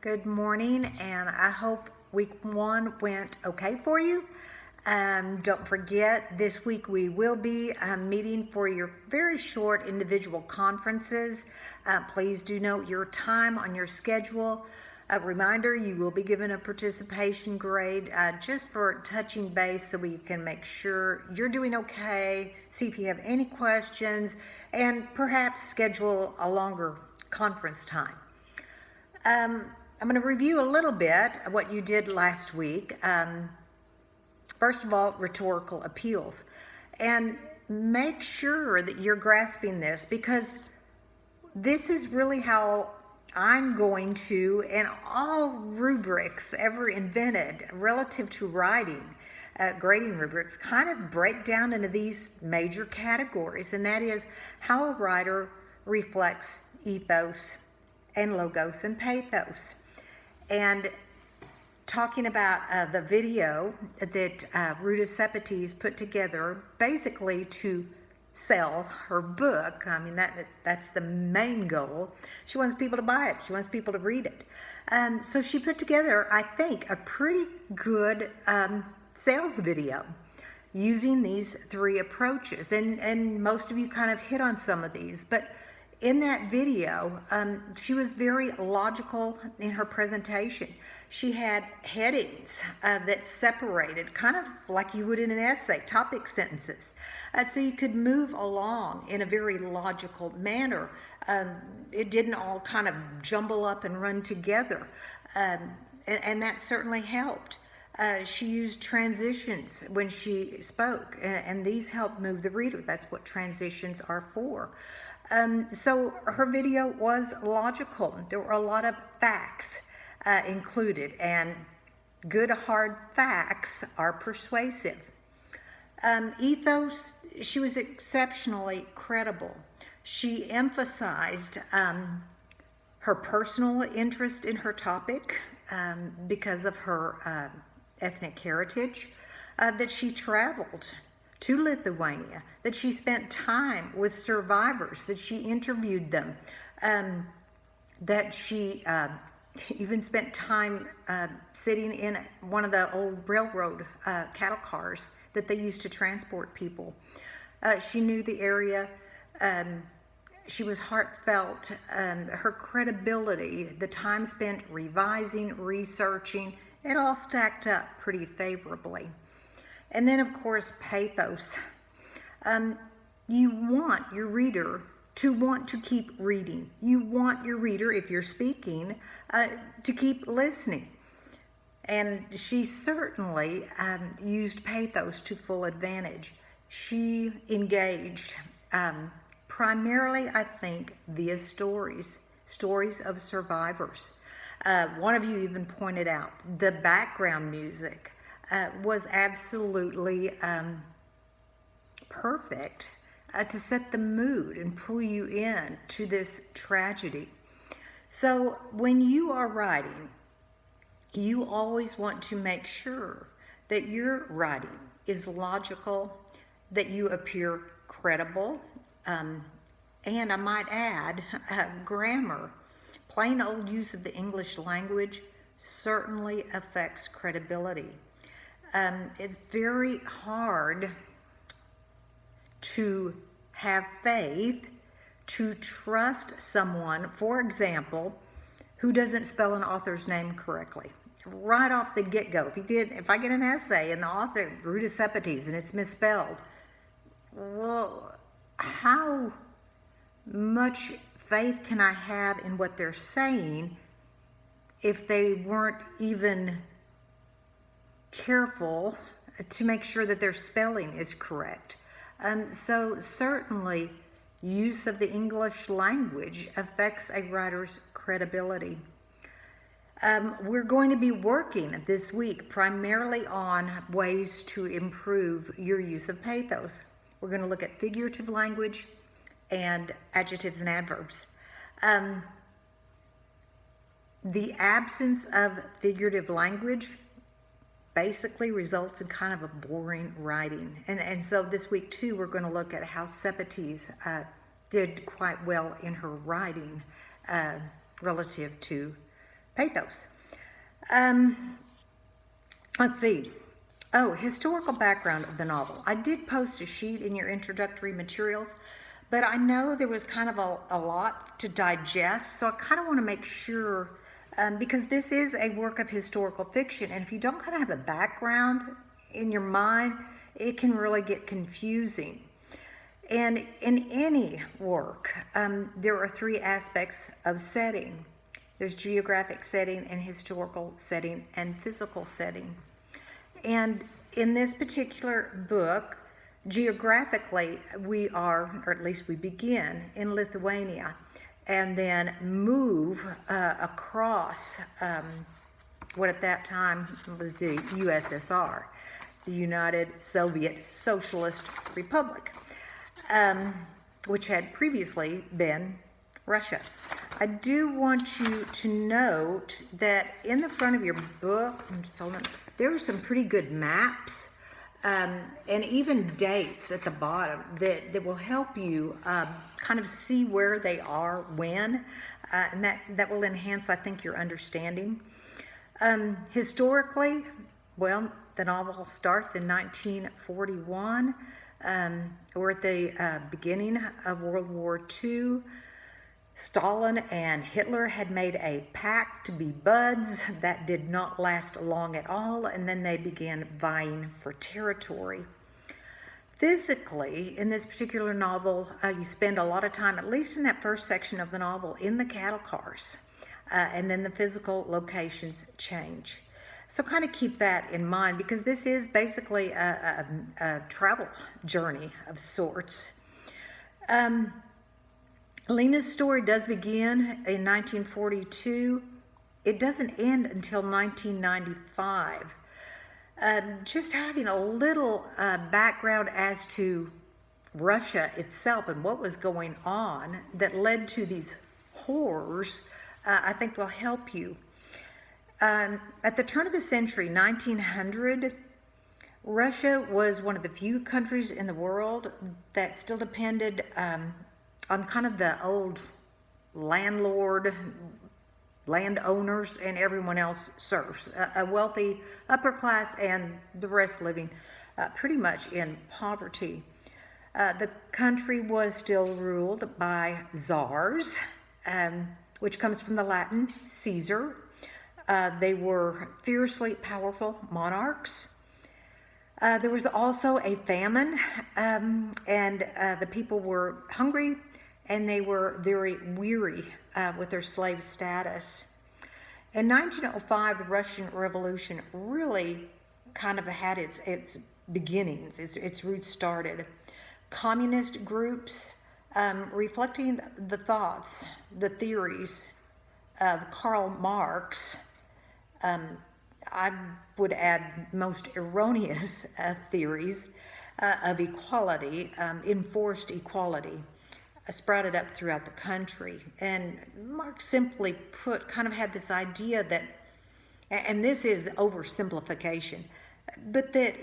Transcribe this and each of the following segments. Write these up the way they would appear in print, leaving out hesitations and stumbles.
Good morning, and I hope week one went okay for you. Don't forget, this week we will be meeting for your very short individual conferences. Please do note your time on your schedule. A reminder, you will be given a participation grade just for touching base so we can make sure you're doing okay, see if you have any questions, and perhaps schedule a longer conference time. I'm going to review a little bit of what you did last week. First of all, rhetorical appeals. And make sure that you're grasping this, because this is really how I'm going to, and all rubrics ever invented relative to writing, grading rubrics, kind of break down into these major categories, and that is how a writer reflects ethos and logos and pathos. And talking about the video that Ruta Sepetys put together basically to sell her book. I mean, that's the main goal. She wants people to buy it. She wants people to read it. So she put together, I think, a pretty good sales video using these three approaches. And most of you kind of hit on some of these, but in that video, she was very logical in her presentation. She had headings that separated, kind of like you would in an essay, topic sentences. So you could move along in a very logical manner. It didn't all kind of jumble up and run together. And that certainly helped. She used transitions when she spoke, and these help move the reader. That's what transitions are for. So her video was logical. There were a lot of facts included, and good hard facts are persuasive. Ethos, she was exceptionally credible. She emphasized her personal interest in her topic because of her ethnic heritage, that she traveled to Lithuania, that she spent time with survivors, that she interviewed them, that she even spent time sitting in one of the old railroad cattle cars that they used to transport people. She knew the area. She was heartfelt. Her credibility, the time spent revising, researching, it all stacked up pretty favorably. And then, of course, pathos. You want your reader to want to keep reading. You want your reader, if you're speaking, to keep listening. And she certainly used pathos to full advantage. She engaged primarily, I think, via stories of survivors. One of you even pointed out the background music was absolutely perfect to set the mood and pull you in to this tragedy. So when you are writing, you always want to make sure that your writing is logical, that you appear credible, and I might add, grammar. Plain old use of the English language certainly affects credibility. It's very hard to have faith, to trust someone, for example, who doesn't spell an author's name correctly. Right off the get-go, if I get an essay and the author, Ruta Sepetys, and it's misspelled, well, how much faith can I have in what they're saying if they weren't even careful to make sure that their spelling is correct? So certainly use of the English language affects a writer's credibility. We're going to be working this week primarily on ways to improve your use of pathos. We're going to look at figurative language and adjectives and adverbs. The absence of figurative language basically results in kind of a boring writing. And so this week too, we're going to look at how Sepetys did quite well in her writing relative to pathos. Let's see. Oh, historical background of the novel. I did post a sheet in your introductory materials, but I know there was kind of a lot to digest, so I kind of want to make sure, because this is a work of historical fiction, and if you don't kind of have the background in your mind, it can really get confusing. And in any work, there are three aspects of setting. There's geographic setting and historical setting and physical setting. And in this particular book, geographically, we are, or at least we begin in Lithuania and then move across what at that time was the USSR, the United Soviet Socialist Republic, which had previously been Russia. I do want you to note that in the front of your book, there are some pretty good maps and even dates at the bottom that will help you kind of see where they are when, and that will enhance, I think, your understanding. Historically, well, the novel starts in 1941. We're at the beginning of World War II. Stalin and Hitler had made a pact to be buds. That did not last long at all, and then they began vying for territory. Physically, in this particular novel, you spend a lot of time, at least in that first section of the novel, in the cattle cars, and then the physical locations change. So kind of keep that in mind, because this is basically a travel journey of sorts. Lena's story does begin in 1942. It doesn't end until 1995. Just having a little background as to Russia itself and what was going on that led to these horrors, I think will help you. At the turn of the century, 1900, Russia was one of the few countries in the world that still depended on kind of the old landowners, and everyone else serfs, a wealthy upper class, and the rest living pretty much in poverty. The country was still ruled by czars, which comes from the Latin Caesar. They were fiercely powerful monarchs. There was also a famine, and the people were hungry, and they were very weary with their slave status. In 1905, the Russian Revolution really kind of had its beginnings, its roots started. Communist groups reflecting the thoughts, the theories of Karl Marx, I would add most erroneous theories of equality, enforced equality, sprouted up throughout the country. And Marx, simply put, kind of had this idea that, and this is oversimplification, but that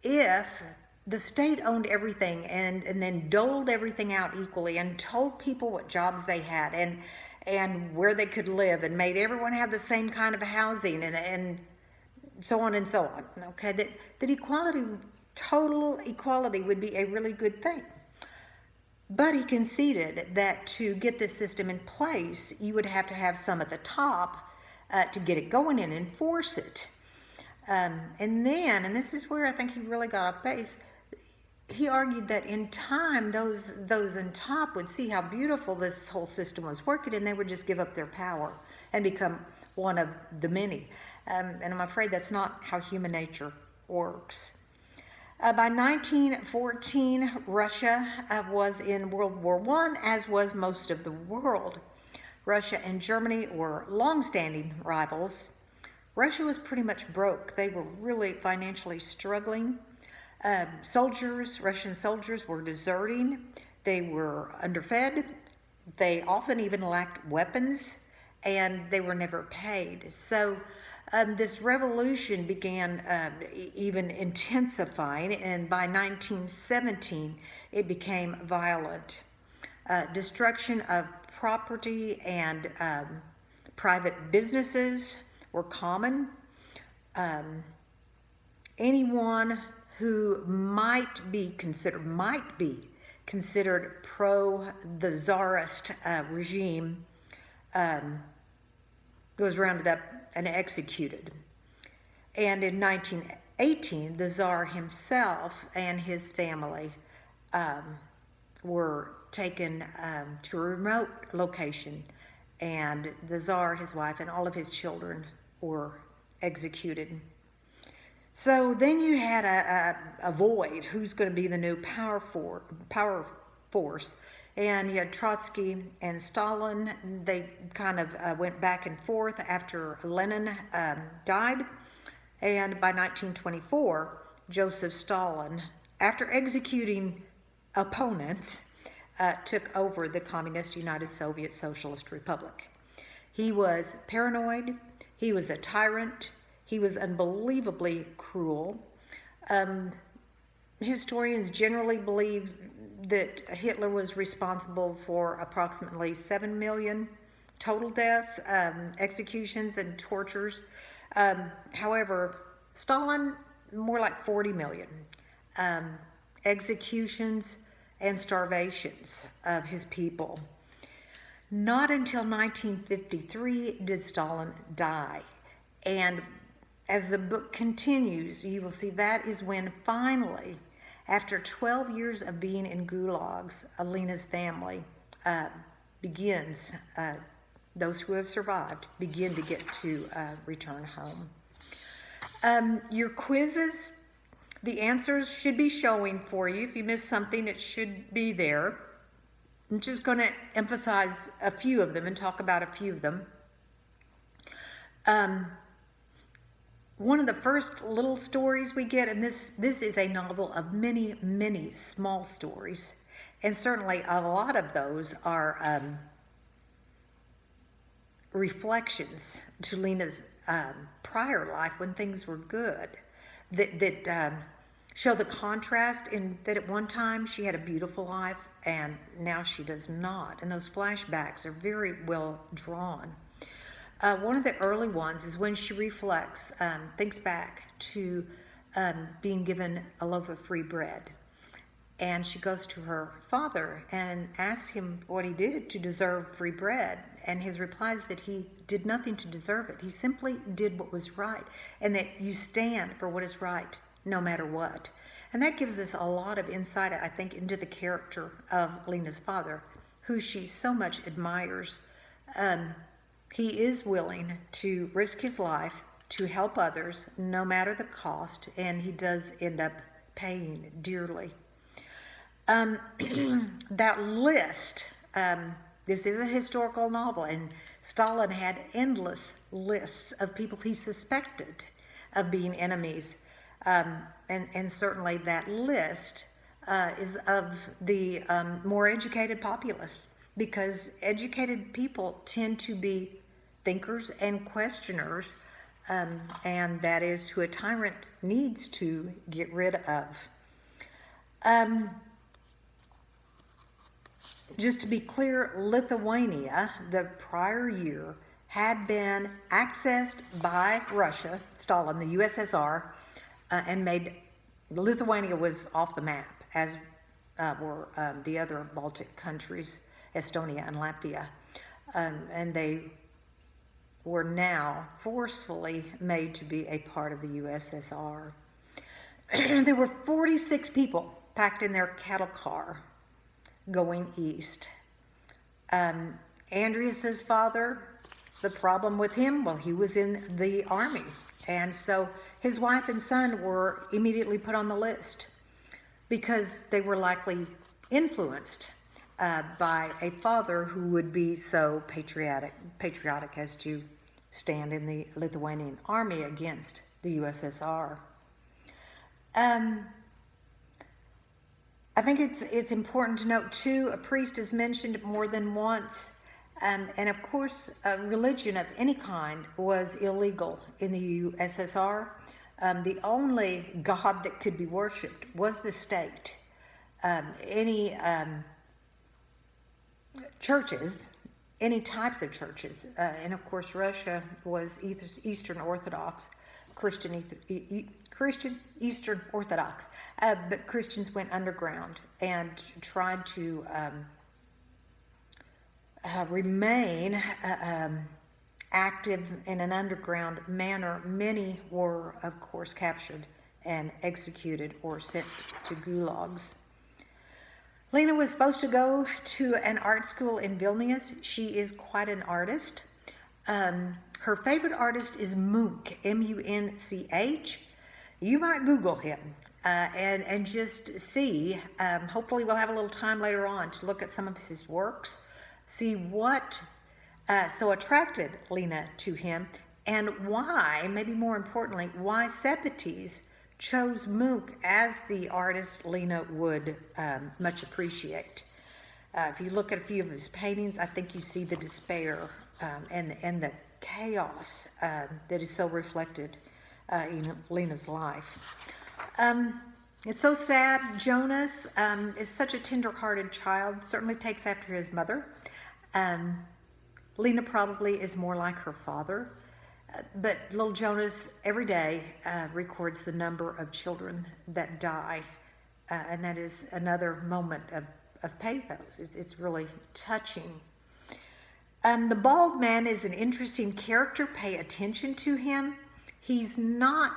if the state owned everything and then doled everything out equally and told people what jobs they had and where they could live and made everyone have the same kind of housing and so on and so on, okay, that equality, total equality would be a really good thing. But he conceded that to get this system in place, you would have to have some at the top to get it going and enforce it. And then, and this is where I think he really got off base, he argued that in time, those in top would see how beautiful this whole system was working, and they would just give up their power and become one of the many. And I'm afraid that's not how human nature works. By 1914, Russia was in World War I, as was most of the world. Russia and Germany were long-standing rivals. Russia was pretty much broke. They were really financially struggling. Russian soldiers were deserting. They were underfed. They often even lacked weapons, and they were never paid. So this revolution began even intensifying, and by 1917, it became violent. Destruction of property and Private businesses were common. Anyone who might be considered pro the Tsarist regime was rounded up and executed. And in 1918, the Tsar himself and his family were taken to a remote location, and the Tsar, his wife, and all of his children were executed. So then you had a void. Who's going to be the new power force? And you had Trotsky and Stalin. They kind of went back and forth after Lenin died. And by 1924, Joseph Stalin, after executing opponents, took over the Communist United Soviet Socialist Republic. He was paranoid. He was a tyrant. He was unbelievably cruel. Historians generally believe that Hitler was responsible for approximately 7 million total deaths, executions, and tortures. However, Stalin, more like 40 million executions and starvations of his people. Not until 1953 did Stalin die. And as the book continues, you will see that is when finally, after 12 years of being in gulags, Alina's family begins, those who have survived, begin to get to return home. Your quizzes, the answers should be showing for you. If you missed something, it should be there. I'm just going to emphasize a few of them and talk about a few of them. One of the first little stories we get, and this is a novel of many, many small stories, and certainly a lot of those are reflections to Lena's prior life when things were good, that show the contrast in that at one time she had a beautiful life and now she does not, and those flashbacks are very well drawn. One of the early ones is when she reflects, thinks back to being given a loaf of free bread. And she goes to her father and asks him what he did to deserve free bread. And his reply is that he did nothing to deserve it. He simply did what was right, and that you stand for what is right no matter what. And that gives us a lot of insight, I think, into the character of Lena's father, who she so much admires. He is willing to risk his life to help others, no matter the cost, and he does end up paying dearly. That list, this is a historical novel, and Stalin had endless lists of people he suspected of being enemies, and certainly that list is of the more educated populace, because educated people tend to be thinkers and questioners, and that is who a tyrant needs to get rid of. Just to be clear, Lithuania, the prior year, had been accessed by Russia, Stalin, the USSR, and made Lithuania was off the map, as were the other Baltic countries, Estonia and Latvia, and they were now forcefully made to be a part of the USSR. There were 46 people packed in their cattle car going east. Andreas's father, the problem with him, well, he was in the army, and so his wife and son were immediately put on the list because they were likely influenced by a father who would be so patriotic as to stand in the Lithuanian army against the USSR. I think it's important to note too, a priest is mentioned more than once, and of course religion of any kind was illegal in the USSR. The only god that could be worshipped was the state. Any churches any types of churches. And of course, Russia was Eastern Orthodox, Christian Eastern Orthodox, but Christians went underground and tried to remain active in an underground manner. Many were, of course, captured and executed or sent to gulags. Lena was supposed to go to an art school in Vilnius. She is quite an artist. Her favorite artist is Munch, M-U-N-C-H. You might Google him and just see. Hopefully we'll have a little time later on to look at some of his works, see what so attracted Lena to him, and why, maybe more importantly, why Sepetys chose Munch as the artist Lena would much appreciate. If you look at a few of his paintings, I think you see the despair and the chaos that is so reflected in Lena's life. It's so sad. Jonas is such a tender-hearted child, certainly takes after his mother. Lena probably is more like her father. But little Jonas every day records the number of children that die, and that is another moment of pathos. It's really touching. The bald man is an interesting character. Pay attention to him. He's not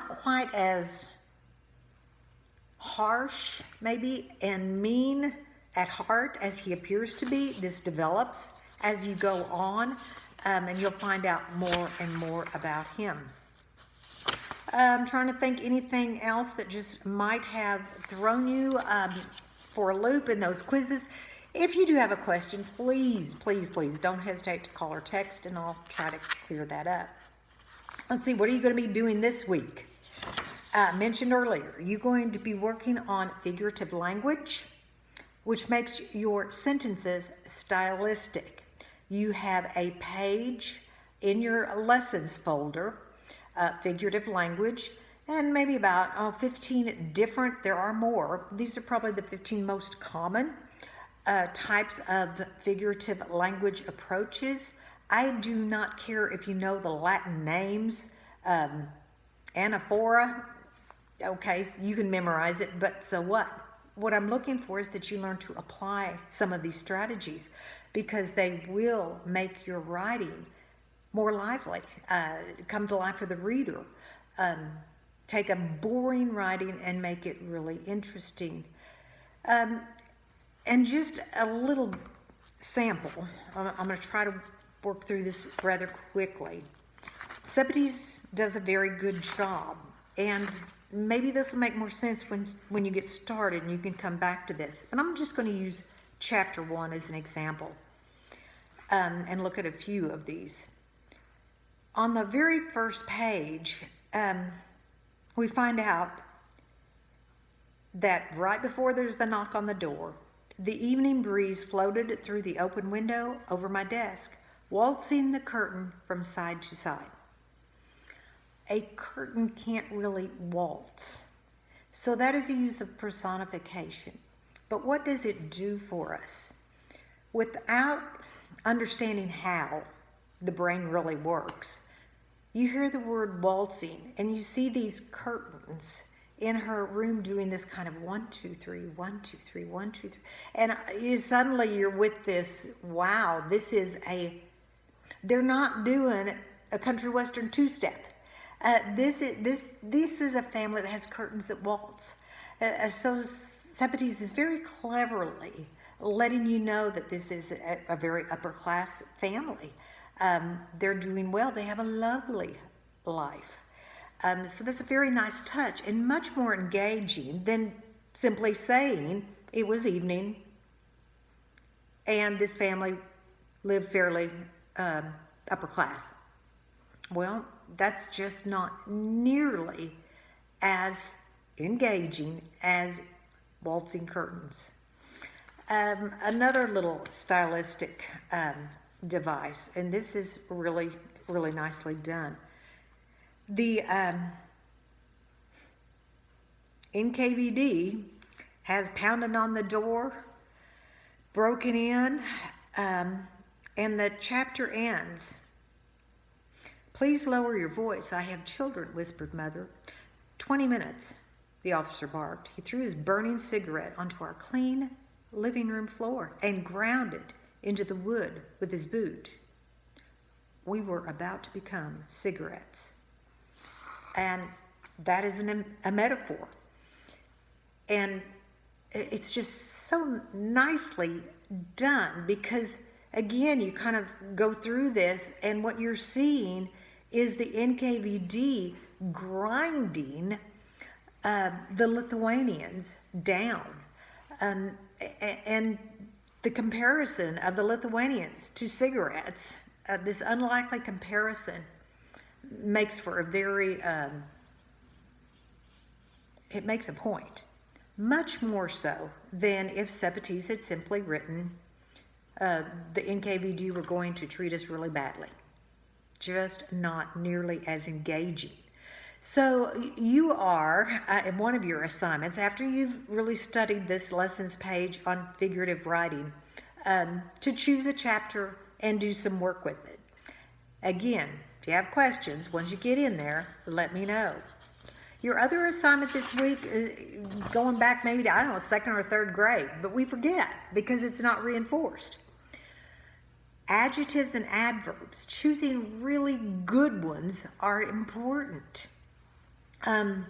quite as harsh, maybe, and mean at heart as he appears to be. This develops as you go on. And you'll find out more and more about him. I'm trying to think anything else that just might have thrown you for a loop in those quizzes. If you do have a question, please, please, please don't hesitate to call or text, and I'll try to clear that up. Let's see, what are you going to be doing this week? Mentioned earlier, you're going to be working on figurative language, which makes your sentences stylistic. You have a page in your lessons folder, figurative language, and maybe about 15 different, there are more. These are probably the 15 most common types of figurative language approaches. I do not care if you know the Latin names. Anaphora, okay, you can memorize it, but so what? What I'm looking for is that you learn to apply some of these strategies, because they will make your writing more lively, come to life for the reader. Take a boring writing and make it really interesting. And just a little sample. I'm going to try to work through this rather quickly. Sepetys does a very good job, and maybe this will make more sense when you get started and you can come back to this. And I'm just going to use chapter 1 as an example. And look at a few of these. On the very first page, we find out that right before there's the knock on the door, the evening breeze floated through the open window over my desk, waltzing the curtain from side to side. A curtain can't really waltz. So that is a use of personification. But what does it do for us? Without understanding how the brain really works, you hear the word waltzing and you see these curtains in her room doing this kind of 1, 2, 3, 1, 2, 3, 1, 2, 3, and suddenly you're with this. Wow, they're not doing a country western two-step. This is a family that has curtains that waltz. So Sepetys is very cleverly letting you know that this is a very upper class family. They're doing well. They have a lovely life. So that's a very nice touch and much more engaging than simply saying it was evening and this family lived fairly upper class. Well, that's just not nearly as engaging as waltzing curtains. Another little stylistic device, and this is really, really nicely done. The NKVD has pounded on the door, broken in, And the chapter ends. "Please lower your voice. I have children," whispered Mother. 20 minutes, the officer barked. He threw his burning cigarette onto our clean living room floor and ground it into the wood with his boot. We were about to become cigarettes. And that is a metaphor. And it's just so nicely done because, again, you kind of go through this and what you're seeing is the NKVD grinding the Lithuanians down. And the comparison of the Lithuanians to cigarettes, this unlikely comparison, makes for a very, it makes a point. Much more so than if Sepetys had simply written, the NKVD were going to treat us really badly. Just not nearly as engaging. So you are, in one of your assignments, after you've really studied this lessons page on figurative writing, to choose a chapter and do some work with it. Again, if you have questions, once you get in there, let me know. Your other assignment this week is going back maybe to, I don't know, 2nd or 3rd grade, but we forget because it's not reinforced. Adjectives and adverbs, choosing really good ones are important. And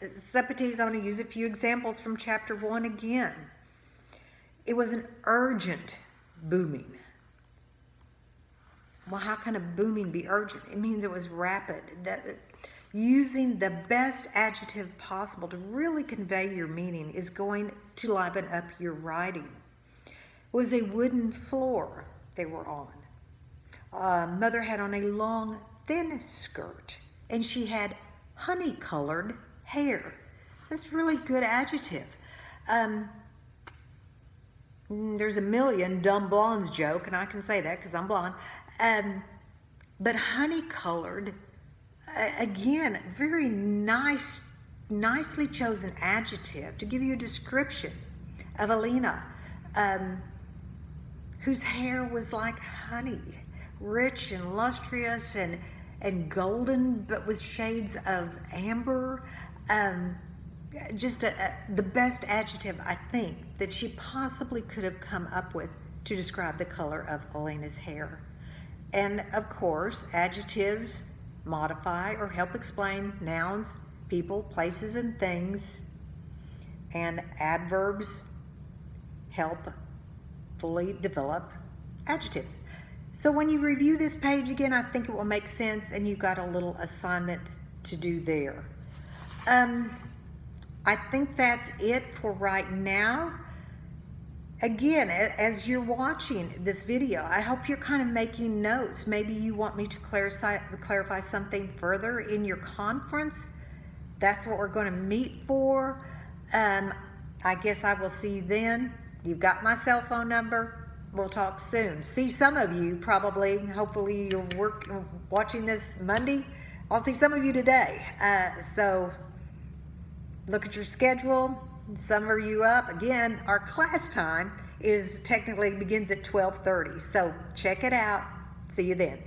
Sepetys, I'm going to use a few examples from chapter 1 again. It was an urgent booming. Well, how can a booming be urgent? It means it was rapid. Using the best adjective possible to really convey your meaning is going to liven up your writing. It was a wooden floor they were on. Mother had on a long, thin skirt, and she had honey-colored hair. That's a really good adjective. There's a million dumb blondes joke, and I can say that because I'm blonde. But honey-colored, again, very nice, nicely chosen adjective to give you a description of Alina, whose hair was like honey, rich and lustrous and golden, but with shades of amber. Just the best adjective, I think, that she possibly could have come up with to describe the color of Alina's hair. And of course, adjectives modify or help explain nouns, people, places, and things. And adverbs help fully develop adjectives. So when you review this page again, I think it will make sense, and you've got a little assignment to do there. I think that's it for right now. Again, as you're watching this video, I hope you're kind of making notes. Maybe you want me to clarify something further in your conference. That's what we're going to meet for. I guess I will see you then. You've got my cell phone number. We'll talk soon. See some of you probably, hopefully you're watching this Monday. I'll see some of you today. So look at your schedule. Summer you up. Again, our class time is technically begins at 12:30. So check it out. See you then.